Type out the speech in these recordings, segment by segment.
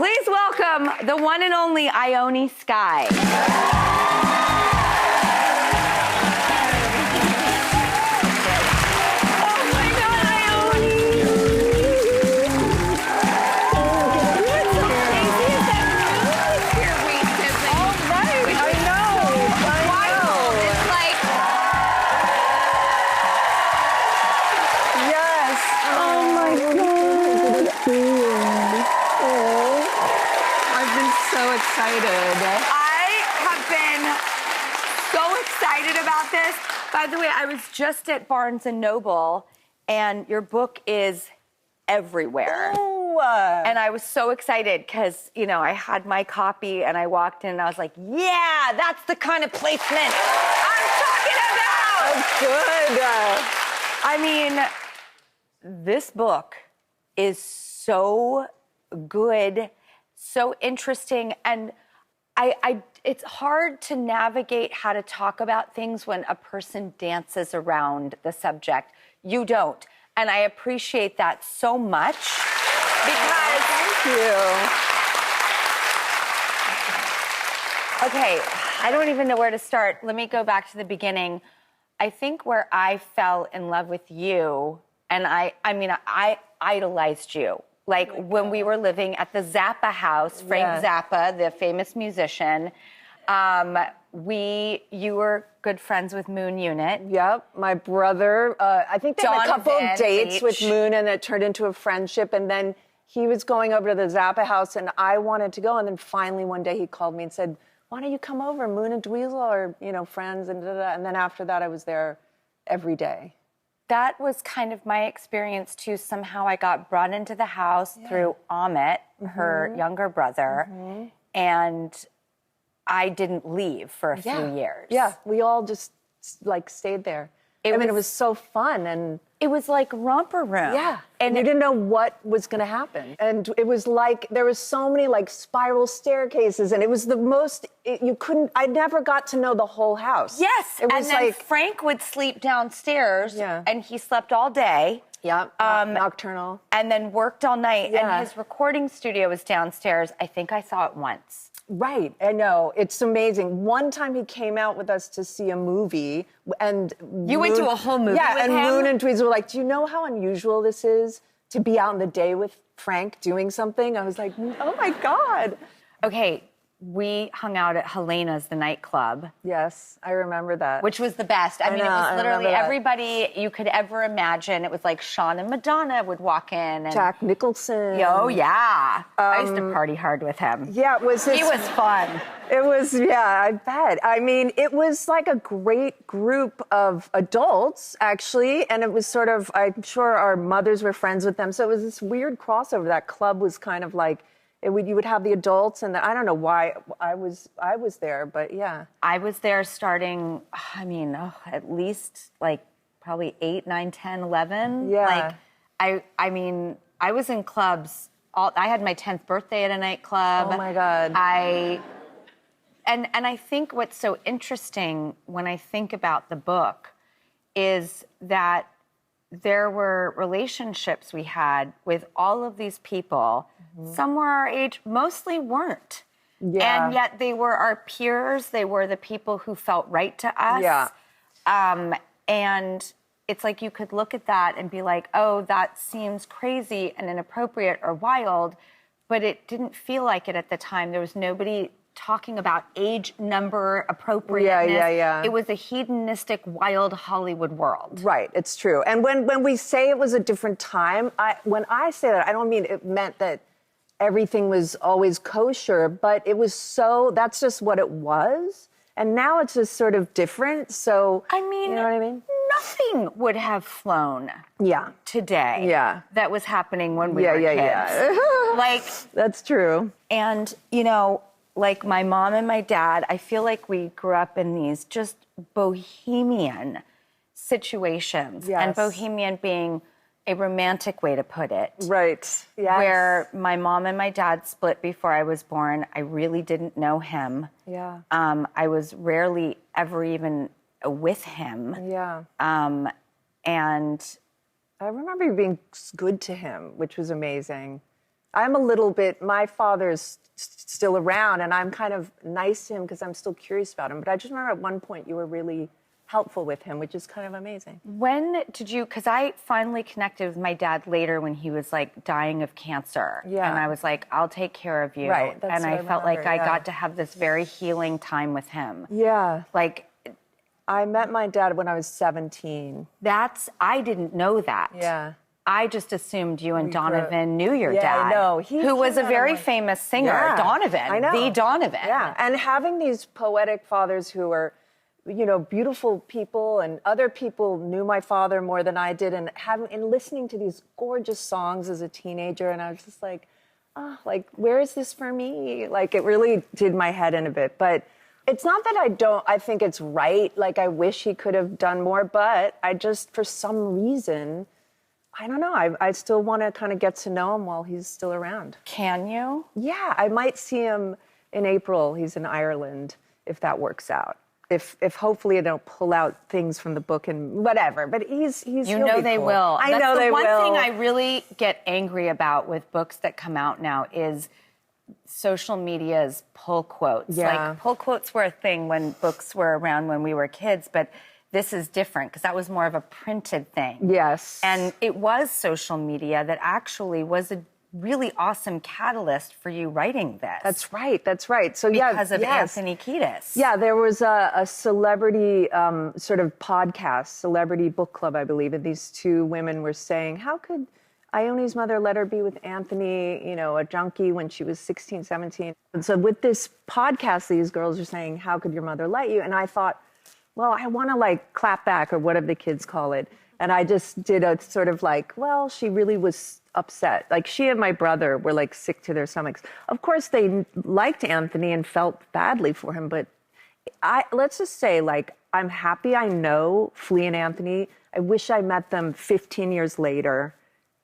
Please welcome the one and only Ione Skye. I have been so excited about this. By the way, I was just at Barnes & Noble, and your book is everywhere. Oh. And I was so excited because, you know, I had my copy, and I walked in, and I was like, yeah, that's the kind of placement I'm talking about. That's good. I mean, this book is so good, so interesting, and it's hard to navigate how to talk about things when a person dances around the subject. You don't. And I appreciate that so much because... Thank you. Okay, I don't even know where to start. Let me go back to the beginning. I think where I fell in love with you, and I idolized you. Like when we were living at the Zappa house, Frank Zappa, the famous musician, you were good friends with Moon Unit. Yep, my brother, I think they had a couple of dates with Moon, and it turned into a friendship, and then he was going over to the Zappa house, and I wanted to go, and then finally one day he called me and said, why don't you come over? Moon and Dweezil are, you know, friends, and da-da-da. And then after that, I was there every day. That was kind of my experience, too. Somehow I got brought into the house through Amit, her younger brother, and I didn't leave for a few years. Yeah, we all just, like, stayed there. It was so fun, and... It was like romper room. Yeah, and you didn't know what was going to happen. And it was like, there was so many, like, spiral staircases, and it was the most, I never got to know the whole house. Yes, it was and then Frank would sleep downstairs, and he slept all day. Yeah, nocturnal. And then worked all night, and his recording studio was downstairs. I think I saw it once. Right, I know. It's amazing. One time he came out with us to see a movie, and... You went to a whole movie with him? Yeah, and Moon and Dweezil were like, do you know how unusual this is to be out in the day with Frank doing something? I was like, oh my God. Okay, we hung out at Helena's, the nightclub. Yes, I remember that. Which was the best. I mean, it was literally everybody you could ever imagine. It was like Sean and Madonna would walk in. And Jack Nicholson. Oh, yeah. I used to party hard with him. Yeah, it was... He was fun. It was, I bet. I mean, it was like a great group of adults, actually, and it was sort of, I'm sure our mothers were friends with them, so it was this weird crossover. That club was kind of like... you would have the adults, and I don't know why I was there, but yeah. I was there starting, at least like probably 8, 9, 10, 11. Yeah. Like, I mean, I was in clubs. I had my 10th birthday at a nightclub. Oh my God. And I think what's so interesting when I think about the book is that there were relationships we had with all of these people. Some were our age, mostly weren't. Yeah. And yet they were our peers. They were the people who felt right to us. Yeah. And it's like you could look at that and be like, oh, that seems crazy and inappropriate or wild, but it didn't feel like it at the time. There was nobody talking about age, number, appropriateness. Yeah. It was a hedonistic, wild Hollywood world. Right, it's true. And when we say it was a different time, when I say that, I don't mean it meant that everything was always kosher, but it was that's just what it was. And now it's just sort of different, so... I mean, you know what I mean? Nothing would have flown today that was happening when we were kids. Yeah. Like... That's true. And, you know, like my mom and my dad, I feel like we grew up in these just bohemian situations. Yes. And bohemian being a romantic way to put it. Right. Yes. Where my mom and my dad split before I was born. I really didn't know him. Yeah. I was rarely ever even with him. Yeah. And I remember you being good to him, which was amazing. I'm a little bit, my father's still around, and I'm kind of nice to him because I'm still curious about him. But I just remember at one point you were really helpful with him, which is kind of amazing. When did you, because I finally connected with my dad later when he was like dying of cancer. Yeah. And I was like, I'll take care of you. Right. That's and what I I felt like remember, I yeah. got to have this very healing time with him. Yeah. Like, I met my dad when I was 17. I didn't know that. Yeah. I just assumed you and Donovan knew your Yeah, dad. I know. Who was a came out very of famous singer, Yeah, Donovan. I know. The Donovan. Yeah, and having these poetic fathers who are, you know, beautiful people, and other people knew my father more than I did, and listening to these gorgeous songs as a teenager, and I was just like, oh, like, where is this for me? Like, it really did my head in a bit. But it's not that I think it's right. Like, I wish he could have done more, but I just, for some reason, I don't know. I still want to kind of get to know him while he's still around. Can you? Yeah, I might see him in April. He's in Ireland, if that works out. If hopefully I don't pull out things from the book and whatever. But he's You know they cool. will. I know they will. That's the one thing I really get angry about with books that come out now is social media's pull quotes. Yeah. Like, pull quotes were a thing when books were around when we were kids, but this is different because that was more of a printed thing. Yes. And it was social media that actually was a really awesome catalyst for you writing this. That's right. That's right. So because of Anthony Kiedis. Yeah, there was a celebrity sort of podcast, Celebrity Book Club, I believe, and these two women were saying, how could Ione's mother let her be with Anthony, you know, a junkie when she was 16, 17? And so with this podcast, these girls are saying, how could your mother let you? And I thought, well, I want to like clap back or whatever the kids call it. And I just did a sort of like, well, she really was upset. Like she and my brother were like sick to their stomachs. Of course, they liked Anthony and felt badly for him. But let's just say, like, I'm happy I know Flea and Anthony. I wish I met them 15 years later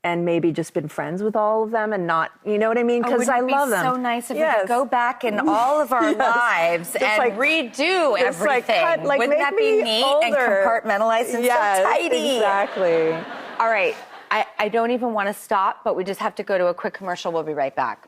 and maybe just been friends with all of them and not, you know what I mean? Because I love them. It would be so nice if we could go back in all of our lives and like, redo everything. Like, wouldn't that be neat and compartmentalized and so tidy? Exactly. All right. I don't even want to stop, but we just have to go to a quick commercial. We'll be right back.